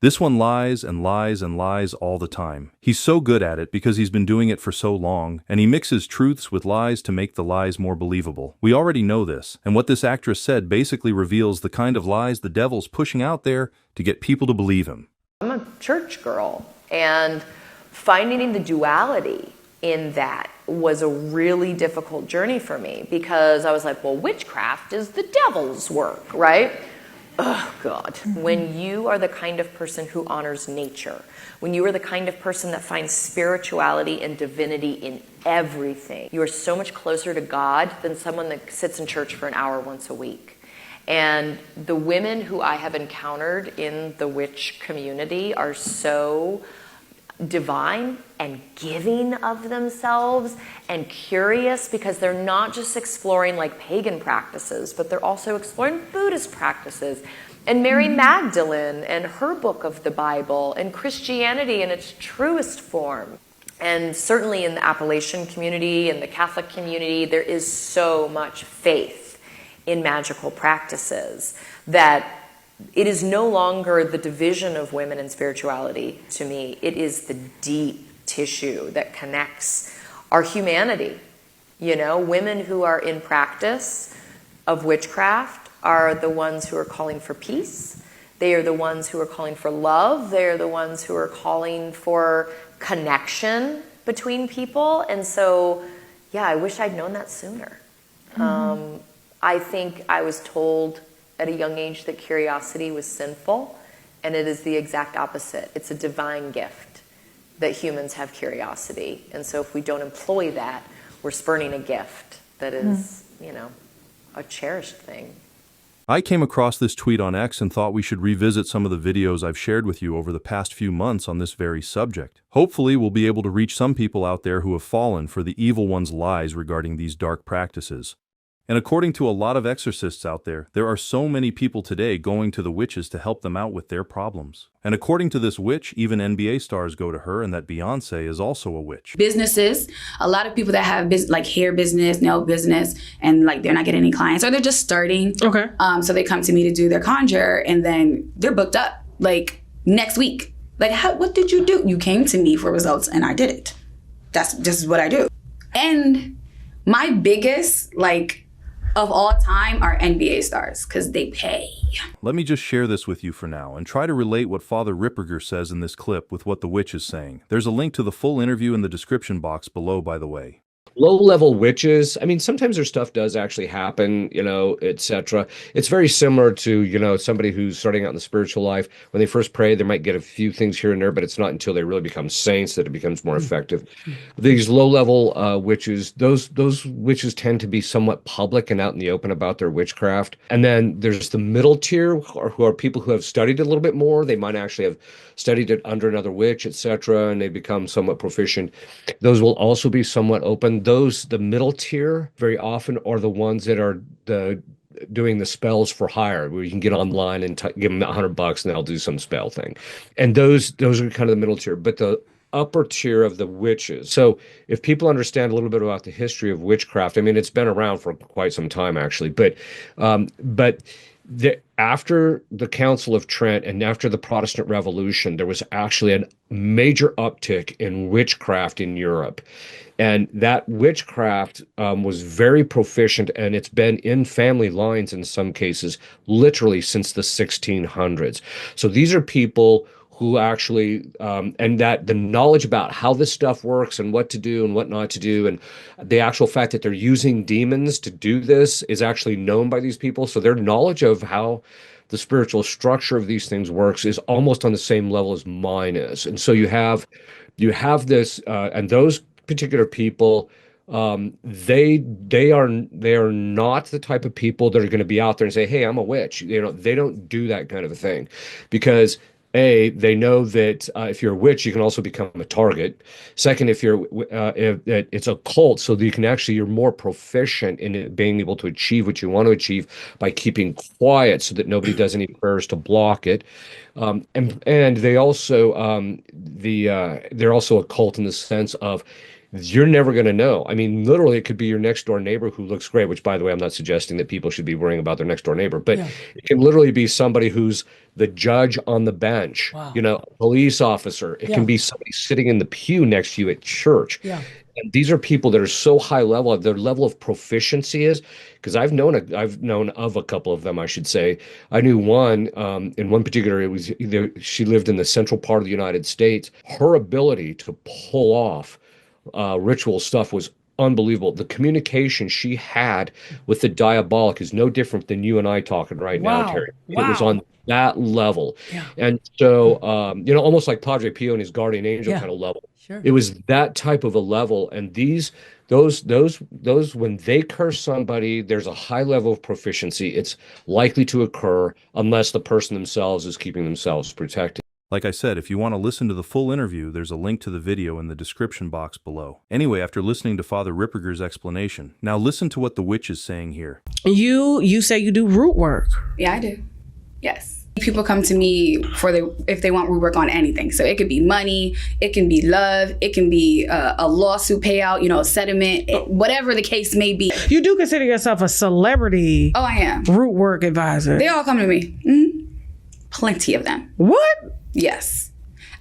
This one lies and lies and lies all the time. He's so good at it because he's been doing it for so long, and he mixes truths with lies to make the lies more believable. We already know this, and what this actress said basically reveals the kind of lies the devil's pushing out there to get people to believe him. I'm a church girl, and finding the duality in that was a really difficult journey for me, because I was like, well, witchcraft is the devil's work, right? Oh, God. When you are the kind of person who honors nature, when you are the kind of person that finds spirituality and divinity in everything, you are so much closer to God than someone that sits in church for an hour once a week. And the women who I have encountered in the witch community are so divine and giving of themselves and curious, because they're not just exploring like pagan practices, but they're also exploring Buddhist practices and Mary Magdalene and her book of the Bible and Christianity in its truest form. And certainly in the Appalachian community and the Catholic community, there is so much faith in magical practices that it is no longer the division of women and spirituality to me. It is the deep tissue that connects our humanity. You know, women who are in practice of witchcraft are the ones who are calling for peace. They are the ones who are calling for love. They are the ones who are calling for connection between people. And so, yeah, I wish I'd known that sooner. I think I was told at a young age that curiosity was sinful, and it is the exact opposite. It's a divine gift that humans have curiosity. And so if we don't employ that, we're spurning a gift that is, you know, a cherished thing. I came across this tweet on X and thought we should revisit some of the videos I've shared with you over the past few months on this very subject. Hopefully, we'll be able to reach some people out there who have fallen for the evil one's lies regarding these dark practices. And according to a lot of exorcists out there are so many people today going to the witches to help them out with their problems. And according to this witch, even NBA stars go to her, and that Beyoncé is also a witch. Businesses, a lot of people that have like hair business, nail business, and like they're not getting any clients, or they're just starting. Okay. So they come to me to do their conjure, and then they're booked up like next week. Like, what did you do? You came to me for results, and I did it. This is what I do. And my biggest of all time are NBA stars, because they pay. Let me just share this with you for now and try to relate what Father Ripperger says in this clip with what the witch is saying. There's a link to the full interview in the description box below, by the way. Low-level witches, I mean, sometimes their stuff does actually happen, you know, etc. It's very similar to, you know, somebody who's starting out in the spiritual life. When they first pray, they might get a few things here and there, but it's not until they really become saints that it becomes more effective. These low-level witches, those witches tend to be somewhat public and out in the open about their witchcraft. And then there's the middle tier, who are people who have studied it a little bit more. They might actually have studied it under another witch, etc., and they become somewhat proficient. Those will also be somewhat open. The middle tier, very often are the ones that are doing the spells for hire, where you can get online and give them $100 and they'll do some spell thing. And those are kind of the middle tier. But the upper tier of the witches. So if people understand a little bit about the history of witchcraft, I mean, it's been around for quite some time, actually. But after the Council of Trent and after the Protestant Revolution, there was actually a major uptick in witchcraft in Europe. And that witchcraft was very proficient, and it's been in family lines in some cases, literally since the 1600s. So these are people who actually, and that the knowledge about how this stuff works and what to do and what not to do, and the actual fact that they're using demons to do this is actually known by these people. So their knowledge of how the spiritual structure of these things works is almost on the same level as mine is. And so you have this, and those particular people, they are not the type of people that are going to be out there and say, "Hey, I'm a witch." You know, they don't do that kind of a thing, because they know that if you're a witch, you can also become a target. Second, if it's a cult, so that you're more proficient in it, being able to achieve what you want to achieve by keeping quiet, so that nobody does any prayers to block it. And they also they're also a cult in the sense of, you're never going to know. I mean, literally, it could be your next door neighbor who looks great, which, by the way, I'm not suggesting that people should be worrying about their next door neighbor, but it can literally be somebody who's the judge on the bench, you know, a police officer. It can be somebody sitting in the pew next to you at church. And these are people that are so high level. Their level of proficiency is, because I've known of a couple of them, I should say. I knew one in one particular. It was she lived in the central part of the United States. Her ability to pull off ritual stuff was unbelievable. The communication she had with the diabolic is no different than you and I talking right now, Terry. It was on that level. And so, you know, almost like Padre Pio and his guardian angel kind of level. It was that type of a level. And those, when they curse somebody, there's a high level of proficiency. It's likely to occur unless the person themselves is keeping themselves protected. Like I said, if you want to listen to the full interview, there's a link to the video in the description box below. Anyway, after listening to Father Ripperger's explanation, now listen to what the witch is saying here. You say you do root work. Yeah, I do. Yes. People come to me if they want root work on anything. So it could be money, it can be love, it can be a lawsuit payout, you know, settlement, whatever the case may be. You do consider yourself a celebrity. Oh, I am. Root work advisor. They all come to me. Mm-hmm. Plenty of them. What? Yes.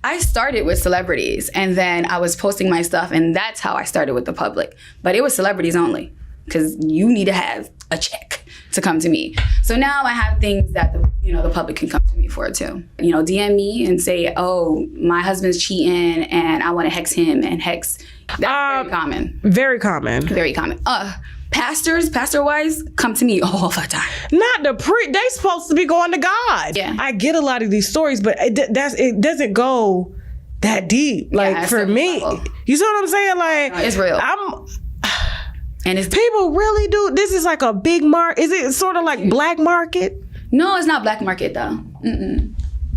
I started with celebrities and then I was posting my stuff and that's how I started with the public. But it was celebrities only because you need to have a check to come to me. So now I have things that the public can come to me for too. You know, DM me and say, oh, my husband's cheating and I want to hex him and hex. That's very common. Very common. Very common. Pastor-wise, come to me all the time. Not they supposed to be going to God. Yeah. I get a lot of these stories, but it doesn't go that deep. Like for me, you see what I'm saying? Like no, it's real. And it's people really do. This is like a big market. Is it sort of like black market? No, it's not black market though.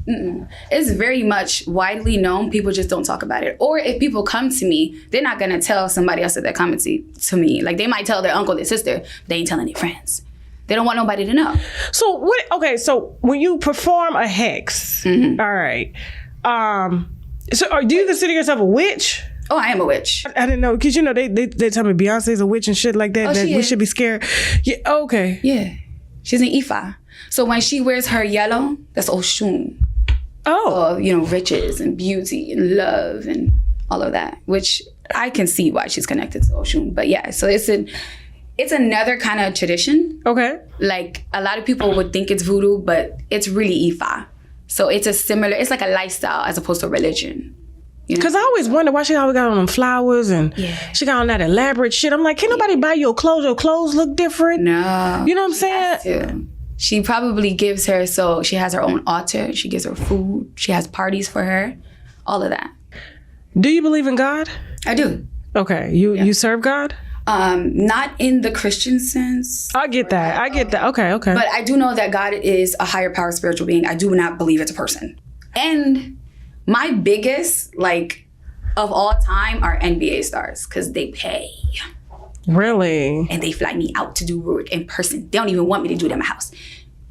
It's very much widely known. People just don't talk about it. Or if people come to me, they're not gonna tell somebody else that they're coming to me. Like they might tell their uncle, their sister, but they ain't telling their friends. They don't want nobody to know. So what? Okay, so when you perform a hex, all right. So do you consider yourself a witch? Oh, I am a witch. I didn't know, because you know they tell me Beyonce's a witch and shit like that. That we should be scared. Yeah. Okay. Yeah, she's an Ifa. So when she wears her yellow, that's Oshun. Oh. Riches and beauty and love and all of that, which I can see why she's connected to Oshun. But yeah, so it's another kind of tradition. Okay. Like a lot of people would think it's voodoo, but it's really Ifa. So it's like a lifestyle as opposed to religion. Because I always wonder why she always got on them flowers and she got on that elaborate shit. I'm like, can nobody buy your clothes? Your clothes look different. No. You know what I'm saying? She probably gives her, so she has her own altar. She gives her food. She has parties for her. All of that. Do you believe in God? I do. Okay. You serve God? Not in the Christian sense. I get that. Okay. But I do know that God is a higher power spiritual being. I do not believe it's a person. And my biggest, of all time are NBA stars because they pay. Really? And they fly me out to do work in person. They don't even want me to do it at my house.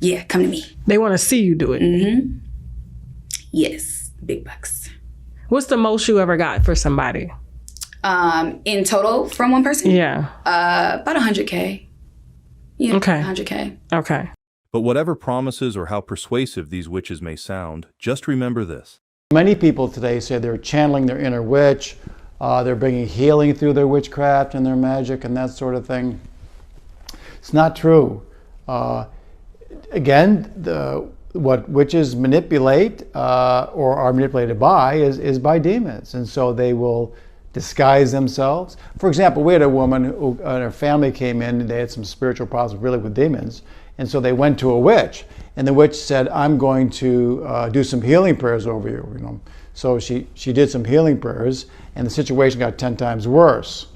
Yeah, come to me. They want to see you do it. Mm-hmm. Yes, big bucks. What's the most you ever got for somebody? In total from one person? Yeah. About 100K. Yeah, okay. 100K. Okay. But whatever promises or how persuasive these witches may sound, just remember this. Many people today say they're channeling their inner witch, they're bringing healing through their witchcraft and their magic and that sort of thing. It's not true. Again, what witches manipulate or are manipulated by is by demons, and so they will disguise themselves. For example, we had a woman who her family came in and they had some spiritual problems really with demons, and so they went to a witch, and the witch said, I'm going to do some healing prayers over you. So she did some healing prayers, and the situation got 10 times worse.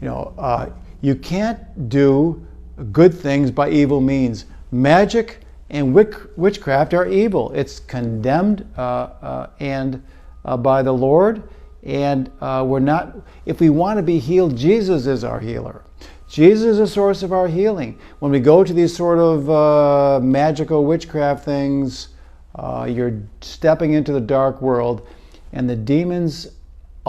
You can't do good things by evil means. Magic and witchcraft are evil. It's condemned and by the Lord, and we're not. If we want to be healed, Jesus is our healer. Jesus is the source of our healing. When we go to these sort of magical witchcraft things, you're stepping into the dark world, and the demons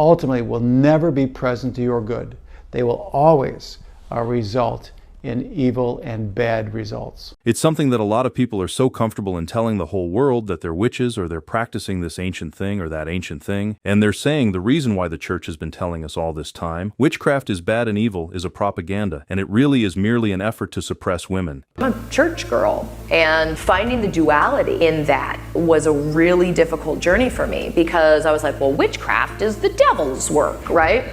ultimately will never be present to your good. They will always result in evil and bad results. It's something that a lot of people are so comfortable in telling the whole world that they're witches or they're practicing this ancient thing or that ancient thing. And they're saying the reason why the church has been telling us all this time, witchcraft is bad and evil, is a propaganda. And it really is merely an effort to suppress women. I'm a church girl, and finding the duality in that was a really difficult journey for me, because I was like, well, witchcraft is the devil's work, right?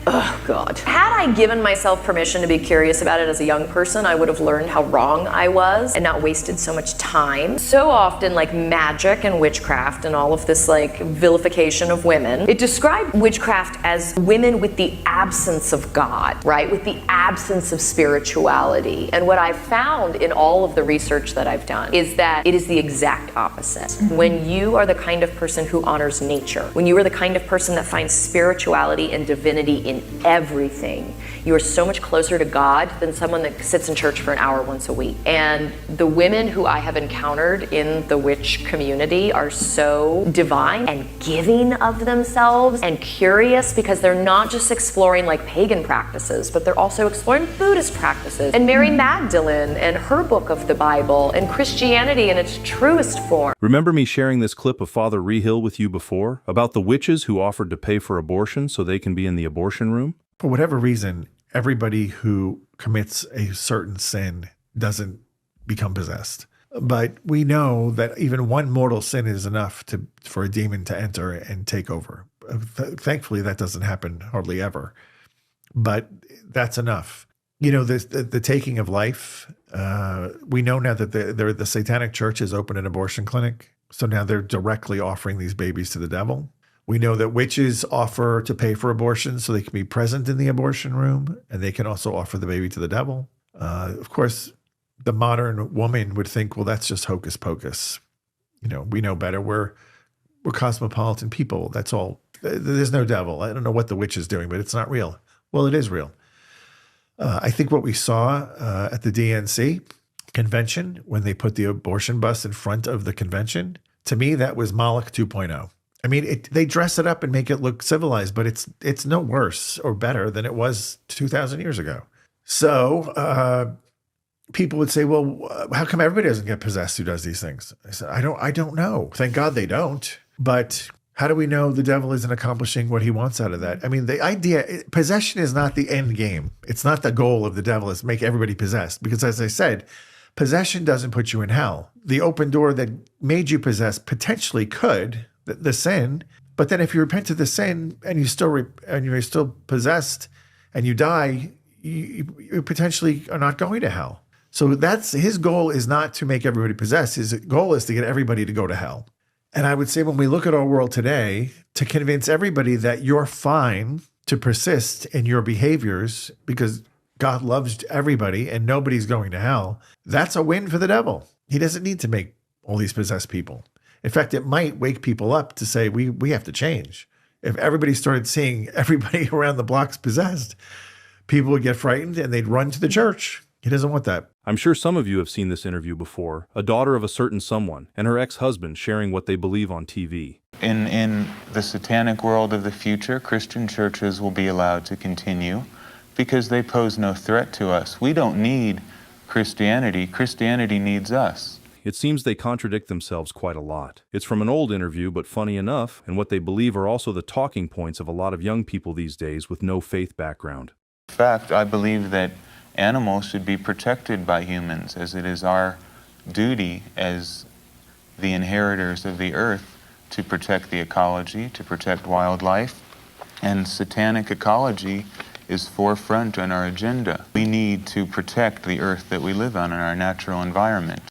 Oh, God. Had I given myself permission to be curious about it as a young person, I would have learned how wrong I was and not wasted so much time. So often, like magic and witchcraft and all of this like vilification of women, it described witchcraft as women with the absence of God, right? With the absence of spirituality. And what I've found in all of the research that I've done is that it is the exact opposite. Mm-hmm. When you are the kind of person who honors nature, when you are the kind of person that finds spirituality and divinity in everything, you are so much closer to God than someone that sits in church for an hour once a week. And the women who I have encountered in the witch community are so divine and giving of themselves and curious, because they're not just exploring like pagan practices, but they're also exploring Buddhist practices and Mary Magdalene and her book of the Bible and Christianity in its truest form. Remember me sharing this clip of Father Reehil with you before about the witches who offered to pay for abortion so they can be in the abortion room? For whatever reason, everybody who commits a certain sin doesn't become possessed. But we know that even one mortal sin is enough for a demon to enter and take over. Thankfully, that doesn't happen hardly ever. But that's enough. You know, the taking of life, we know now that the Satanic Church has opened an abortion clinic. So now they're directly offering these babies to the devil. We know that witches offer to pay for abortion so they can be present in the abortion room, and they can also offer the baby to the devil. Of course, the modern woman would think, well, that's just hocus pocus. You know, we know better. We're cosmopolitan people. That's all. There's no devil. I don't know what the witch is doing, but it's not real. Well, it is real. I think what we saw at the DNC convention, when they put the abortion bus in front of the convention, to me, that was Moloch 2.0. I mean, they dress it up and make it look civilized, but it's no worse or better than it was 2,000 years ago. So people would say, well, how come everybody doesn't get possessed who does these things? I said, I don't know. Thank God they don't. But how do we know the devil isn't accomplishing what he wants out of that? I mean, the idea, possession is not the end game. It's not the goal of the devil is to make everybody possessed. Because as I said, possession doesn't put you in hell. The open door that made you possessed potentially could, the sin, but then if you repent of the sin and you're still possessed and you die, you potentially are not going to hell. So that's his goal, is not to make everybody possessed. His goal is to get everybody to go to hell. And I would say when we look at our world today, to convince everybody that you're fine to persist in your behaviors because God loves everybody and nobody's going to hell, that's a win for the devil. He doesn't need to make all these possessed people. In fact, it might wake people up to say, we have to change. If everybody started seeing everybody around the blocks possessed, people would get frightened and they'd run to the church. He doesn't want that. I'm sure some of you have seen this interview before, a daughter of a certain someone and her ex-husband sharing what they believe on TV. In the satanic world of the future, Christian churches will be allowed to continue because they pose no threat to us. We don't need Christianity. Christianity needs us. It seems they contradict themselves quite a lot. It's from an old interview, but funny enough, and what they believe are also the talking points of a lot of young people these days with no faith background. In fact, I believe that animals should be protected by humans, as it is our duty as the inheritors of the earth to protect the ecology, to protect wildlife, and satanic ecology is forefront on our agenda. We need to protect the earth that we live on and our natural environment.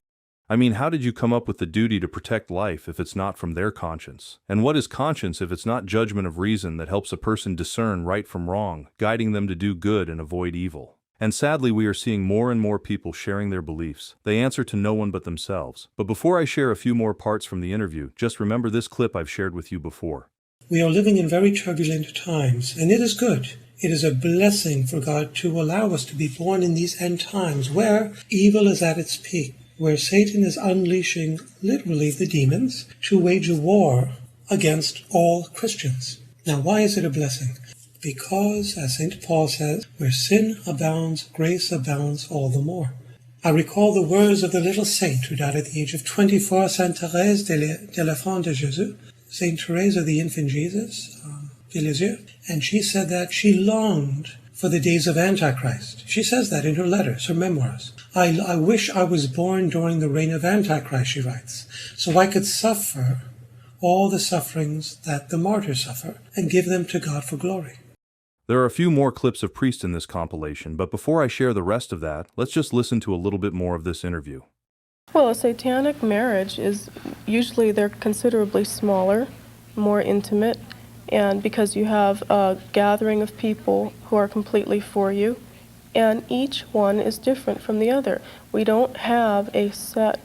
I mean, how did you come up with the duty to protect life if it's not from their conscience? And what is conscience if it's not judgment of reason that helps a person discern right from wrong, guiding them to do good and avoid evil? And sadly, we are seeing more and more people sharing their beliefs. They answer to no one but themselves. But before I share a few more parts from the interview, just remember this clip I've shared with you before. We are living in very turbulent times, and it is good. It is a blessing for God to allow us to be born in these end times where evil is at its peak, where Satan is unleashing literally the demons to wage a war against all Christians. Now, why is it a blessing? Because, as St. Paul says, where sin abounds, grace abounds all the more. I recall the words of the little saint who died at the age of 24, Sainte Thérèse de l'Enfant de Jésus, Saint Therese of the Infant Jesus, de Lisieux, and she said that she longed for the days of Antichrist. She says that in her letters, her memoirs. I wish I was born during the reign of Antichrist, she writes, so I could suffer all the sufferings that the martyrs suffer and give them to God for glory. There are a few more clips of priests in this compilation, but before I share the rest of that, let's just listen to a little bit more of this interview. Well, a satanic marriage is usually they're considerably smaller, more intimate, and because you have a gathering of people who are completely for you, and each one is different from the other. We don't have a set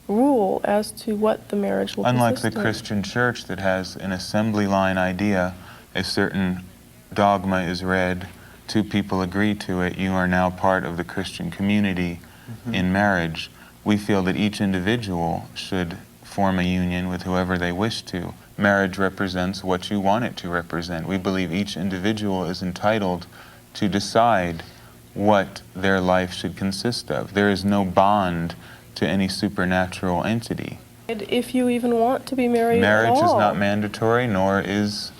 rule as to what the marriage will Unlike consist the of. Christian church that has an assembly line idea, a certain dogma is read, two people agree to it, you are now part of the Christian community in marriage. We feel that each individual should form a union with whoever they wish to. Marriage represents what you want it to represent. We believe each individual is entitled to decide what their life should consist of. There is no bond to any supernatural entity. If you even want to be married Marriage at all. is not mandatory, nor is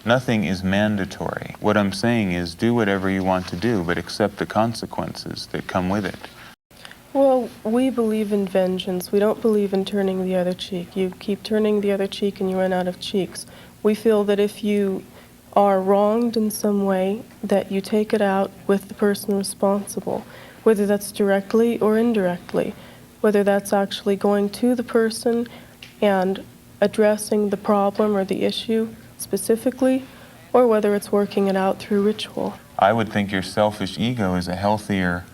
nothing is mandatory. What I'm saying is do whatever you want to do, but accept the consequences that come with it. Well, we believe in vengeance. We don't believe in turning the other cheek. You keep turning the other cheek and you run out of cheeks. We feel that if you are wronged in some way, that you take it out with the person responsible, whether that's directly or indirectly, whether that's actually going to the person and addressing the problem or the issue specifically, or whether it's working it out through ritual. I would think your selfish ego is a healthier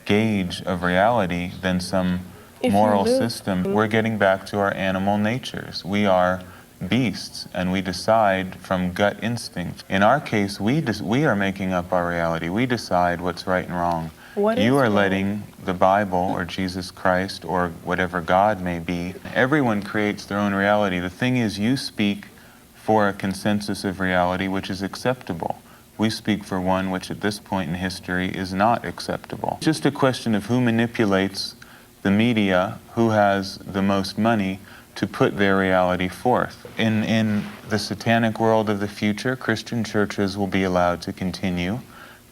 gauge of reality than some moral system. We're getting back to our animal natures. We are beasts, and we decide from gut instinct. In our case, we are making up our reality. We decide what's right and wrong. You are letting the Bible or Jesus Christ or whatever God may be, everyone creates their own reality. The thing is, you speak for a consensus of reality which is acceptable. We speak for one which at this point in history is not acceptable. It's just a question of who manipulates the media, who has the most money to put their reality forth. In the satanic world of the future, Christian churches will be allowed to continue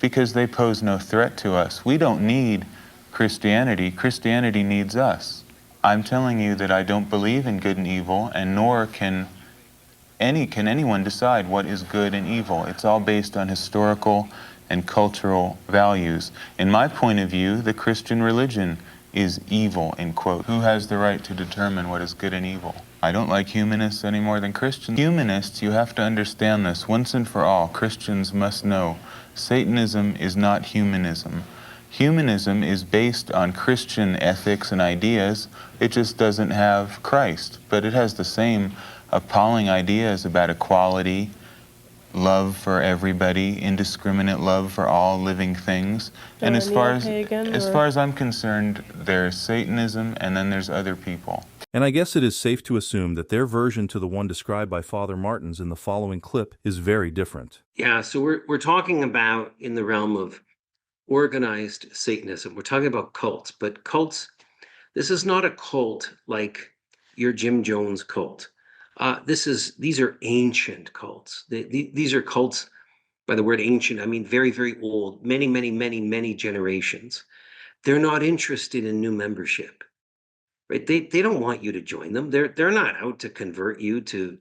because they pose no threat to us. We don't need Christianity. Christianity needs us. I'm telling you that I don't believe in good and evil, and nor can anyone decide what is good and evil. It's all based on historical and cultural values. In my point of view, the Christian religion is evil, in quote. Who has the right to determine what is good and evil? I don't like humanists any more than Christians. Humanists, you have to understand this once and for all. Christians must know Satanism is not humanism. Humanism is based on Christian ethics and ideas. It just doesn't have Christ, but it has the same appalling ideas about equality, love for everybody, indiscriminate love for all living things. And as far as I'm concerned, there's Satanism and then there's other people. And I guess it is safe to assume that their version to the one described by Father Martins in the following clip is very different. Yeah, so we're talking about in the realm of organized Satanism. We're talking about cults, but cults, this is not a cult like your Jim Jones cult. These are ancient cults. These are cults, by the word ancient, I mean very, very old, many generations. They're not interested in new membership, right? They don't want you to join them. They're not out to convert you to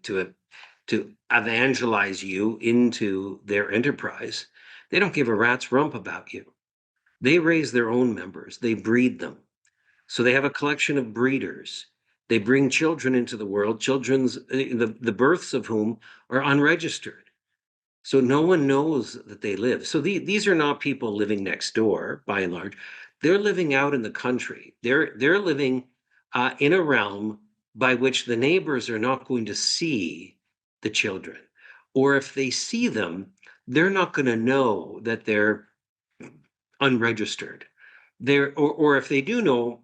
evangelize you into their enterprise. They don't give a rat's rump about you. They raise their own members. They breed them. So they have a collection of breeders. They bring children into the world, the births of whom are unregistered. So no one knows that they live. So these are not people living next door, by and large. They're living out in the country. They're living in a realm by which the neighbors are not going to see the children. Or if they see them, they're not going to know that they're unregistered. Or if they do know,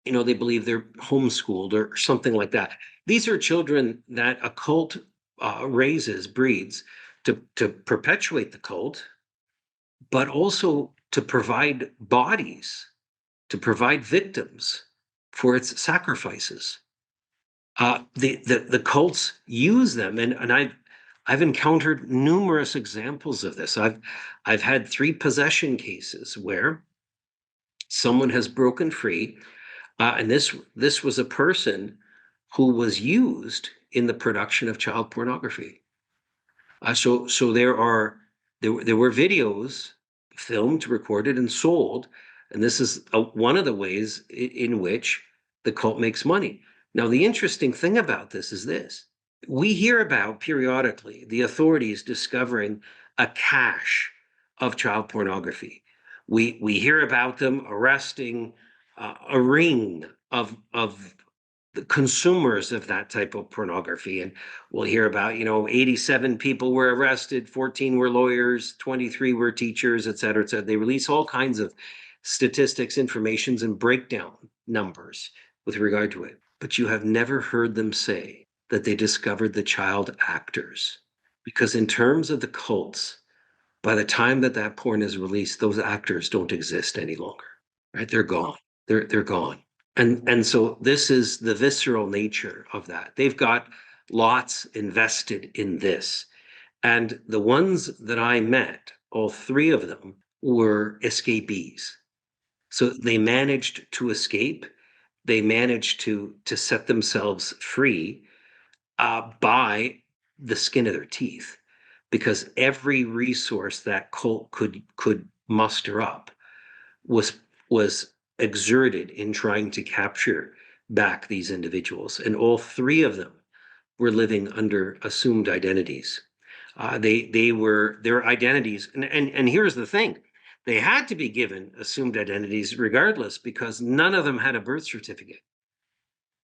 they believe they're homeschooled or something like that. These are children that a cult breeds to perpetuate the cult, but also to provide bodies, to provide victims for its sacrifices. The cults use them, and I've encountered numerous examples of this. I've had 3 possession cases where someone has broken free, and this was a person who was used in the production of child pornography. So there were videos filmed, recorded, and sold, and this is one of the ways in which the cult makes money. Now, the interesting thing about this is this. We hear about periodically the authorities discovering a cache of child pornography. We hear about them arresting a ring of the consumers of that type of pornography. And we'll hear about, 87 people were arrested, 14 were lawyers, 23 were teachers, et cetera, et cetera. They release all kinds of statistics, informations, and breakdown numbers with regard to it. But you have never heard them say that they discovered the child actors. Because in terms of the cults, by the time that porn is released, those actors don't exist any longer, right? They're gone. They're gone. And so this is the visceral nature of that. They've got lots invested in this. And the ones that I met, all 3 of them, were escapees. So they managed to escape. They managed to set themselves free by the skin of their teeth, because every resource that cult could muster up was exerted in trying to capture back these individuals. And all 3 of them were living under assumed identities. They were their identities. And here's the thing. They had to be given assumed identities regardless, because none of them had a birth certificate.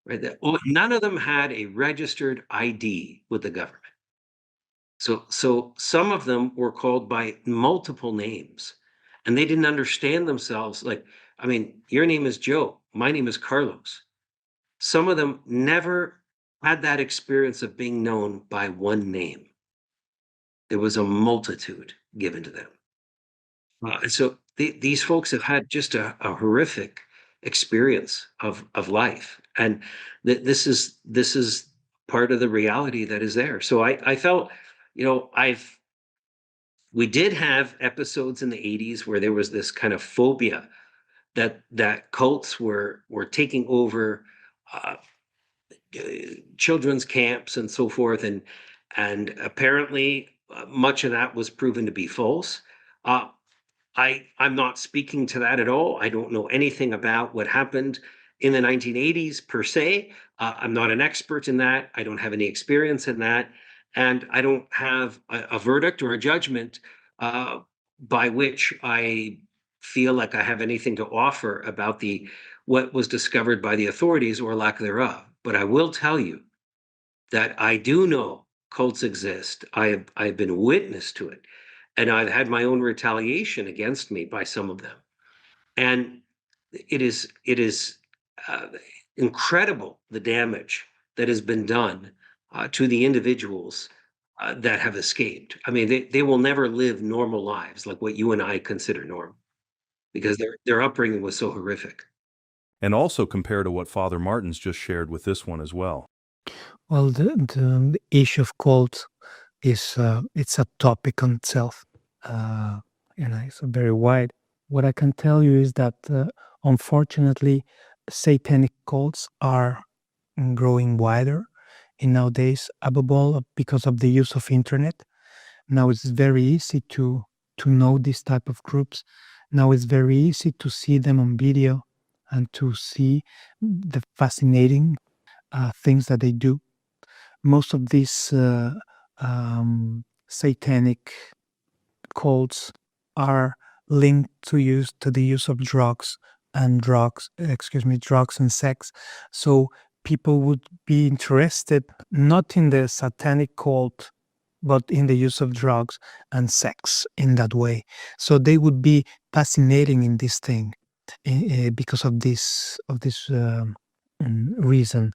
Right? None of them had a registered ID with the government. So some of them were called by multiple names, and they didn't understand themselves. Like, I mean, your name is Joe, my name is Carlos. Some of them never had that experience of being known by one name. There was a multitude given to them. And so these folks have had just a horrific experience of life, and this is part of the reality that is there. So I felt, we did have episodes in the 80s where there was this kind of phobia that cults were taking over children's camps and so forth, and apparently much of that was proven to be false. I'm not speaking to that at all. I don't know anything about what happened in the 1980s per se. I'm not an expert in that. I don't have any experience in that. And I don't have a verdict or a judgment by which I feel like I have anything to offer about what was discovered by the authorities or lack thereof. But I will tell you that I do know cults exist. I've been witness to it. And I've had my own retaliation against me by some of them. And it is incredible, the damage that has been done to the individuals that have escaped. I mean, they will never live normal lives like what you and I consider normal, because their upbringing was so horrific. And also compare to what Father Martin's just shared with this one as well. Well, the issue of cults is it's a topic on itself. It's very wide. What I can tell you is that unfortunately, satanic cults are growing wider in nowadays, above all because of the use of internet. Now it's very easy to know these type of groups. Now it's very easy to see them on video and to see the fascinating things that they do. Most of these satanic cults are linked to the use of drugs and sex. So people would be interested not in the satanic cult, but in the use of drugs and sex in that way. So they would be fascinating in this thing because of this reason.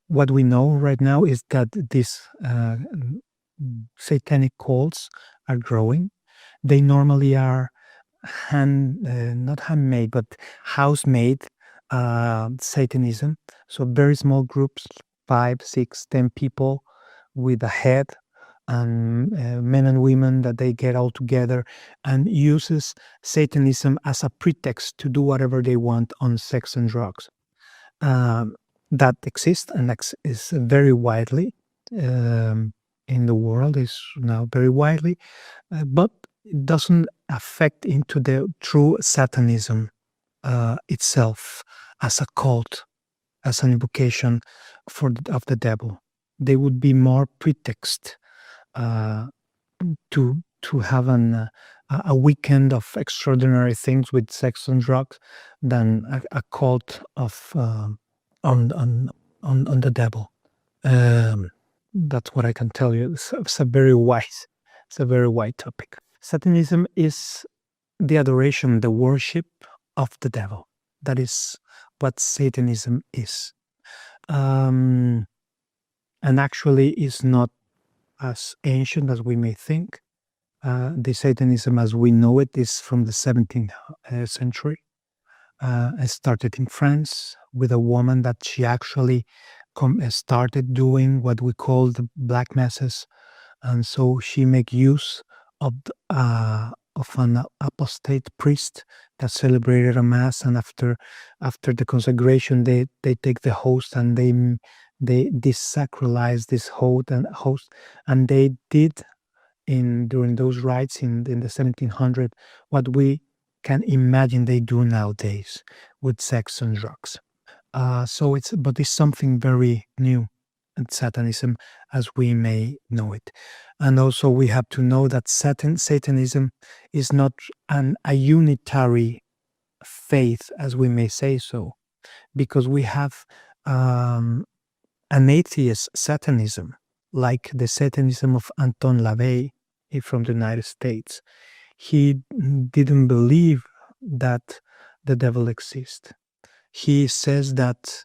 what we know right now is that these satanic cults are growing. They normally are not handmade, but house-made Satanism. So very small groups, 5, 6, 10 people with a head, and men and women that they get all together and uses Satanism as a pretext to do whatever they want on sex and drugs. That exists and is very widely in the world, is now very widely, but it doesn't affect into the true Satanism itself as a cult, as an invocation of the devil. They would be more pretext to have a weekend of extraordinary things with sex and drugs than a cult of on the devil. That's what I can tell you. It's a very wide topic. Satanism is the adoration, the worship of the devil. That is what Satanism is. And actually is not as ancient as we may think. The Satanism as we know it is from the 17th century. It started in France with a woman that she actually started doing what we call the black masses, and so she make use of an apostate priest that celebrated a mass, and after the consecration, they take the host and they desacralize this host, and they did during those rites in the 1700s what we can imagine they do nowadays with sex and drugs. But it's something very new in Satanism as we may know it. And also we have to know that Satanism is not a unitary faith, as we may say so, because we have an atheist Satanism, like the Satanism of Anton LaVey from the United States. He didn't believe that the devil exists. He says that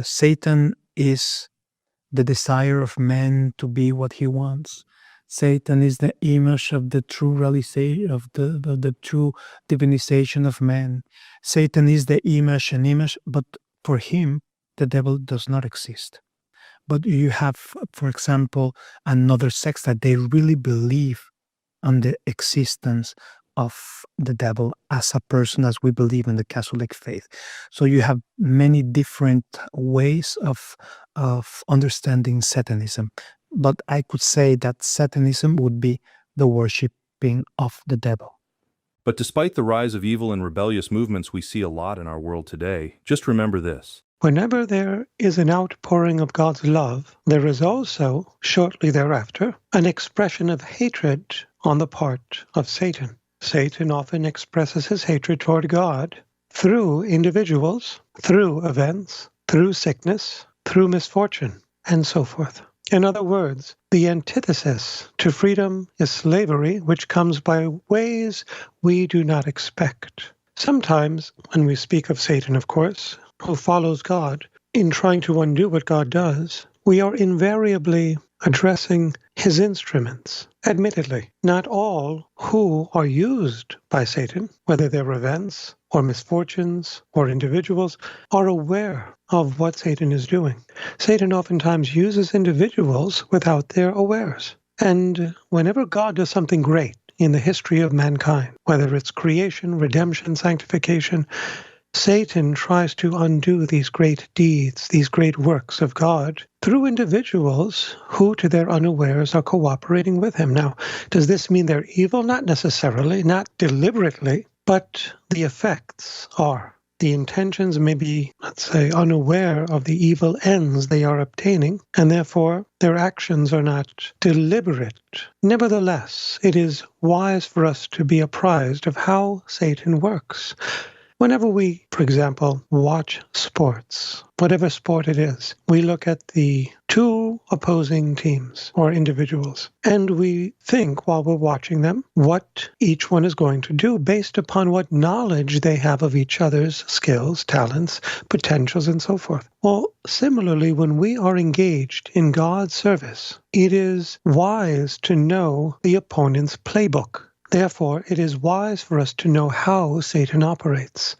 Satan is the desire of man to be what he wants. Satan is the image of the true realization of the true divinization of man. Satan is the image, but for him, the devil does not exist. But you have, for example, another sect that they really believe on the existence of the devil as a person, as we believe in the Catholic faith. So you have many different ways of understanding Satanism. But I could say that Satanism would be the worshipping of the devil. But despite the rise of evil and rebellious movements we see a lot in our world today, just remember this. Whenever there is an outpouring of God's love, there is also, shortly thereafter, an expression of hatred on the part of Satan. Satan often expresses his hatred toward God through individuals, through events, through sickness, through misfortune, and so forth. In other words, the antithesis to freedom is slavery, which comes by ways we do not expect. Sometimes, when we speak of Satan, of course, who follows God in trying to undo what God does, we are invariably addressing his instruments. Admittedly, not all who are used by Satan, whether they're events or misfortunes or individuals, are aware of what Satan is doing. Satan oftentimes uses individuals without their awares. And whenever God does something great in the history of mankind, whether it's creation, redemption, sanctification, Satan tries to undo these great deeds, these great works of God, through individuals who, to their unawares, are cooperating with him. Now, does this mean they're evil? Not necessarily, not deliberately, but the effects are. The intentions may be, let's say, unaware of the evil ends they are obtaining, and therefore their actions are not deliberate. Nevertheless, it is wise for us to be apprised of how Satan works. Whenever we, for example, watch sports, whatever sport it is, we look at the two opposing teams or individuals, and we think while we're watching them what each one is going to do based upon what knowledge they have of each other's skills, talents, potentials, and so forth. Well, similarly, when we are engaged in God's service, it is wise to know the opponent's playbook. Therefore, it is wise for us to know how Satan operates,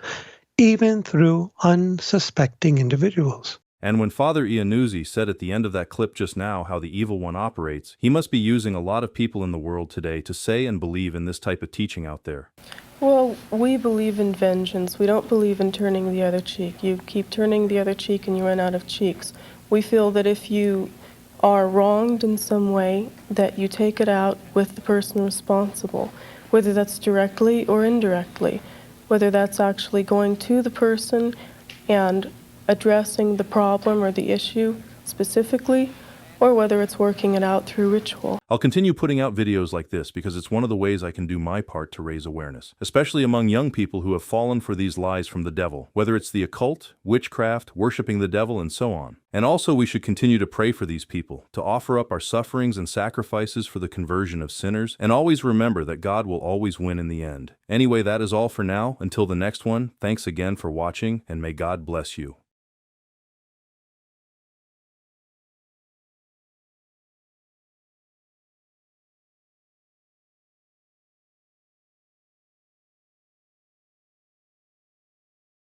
even through unsuspecting individuals. And when Father Iannuzzi said at the end of that clip just now how the evil one operates, he must be using a lot of people in the world today to say and believe in this type of teaching out there. Well, we believe in vengeance. We don't believe in turning the other cheek. You keep turning the other cheek and you run out of cheeks. We feel that if you are wronged in some way, that you take it out with the person responsible, whether that's directly or indirectly, whether that's actually going to the person and addressing the problem or the issue specifically, or whether it's working it out through ritual. I'll continue putting out videos like this because it's one of the ways I can do my part to raise awareness, especially among young people who have fallen for these lies from the devil, whether it's the occult, witchcraft, worshiping the devil, and so on. And also we should continue to pray for these people, to offer up our sufferings and sacrifices for the conversion of sinners, and always remember that God will always win in the end. Anyway, that is all for now. Until the next one, thanks again for watching, and may God bless you.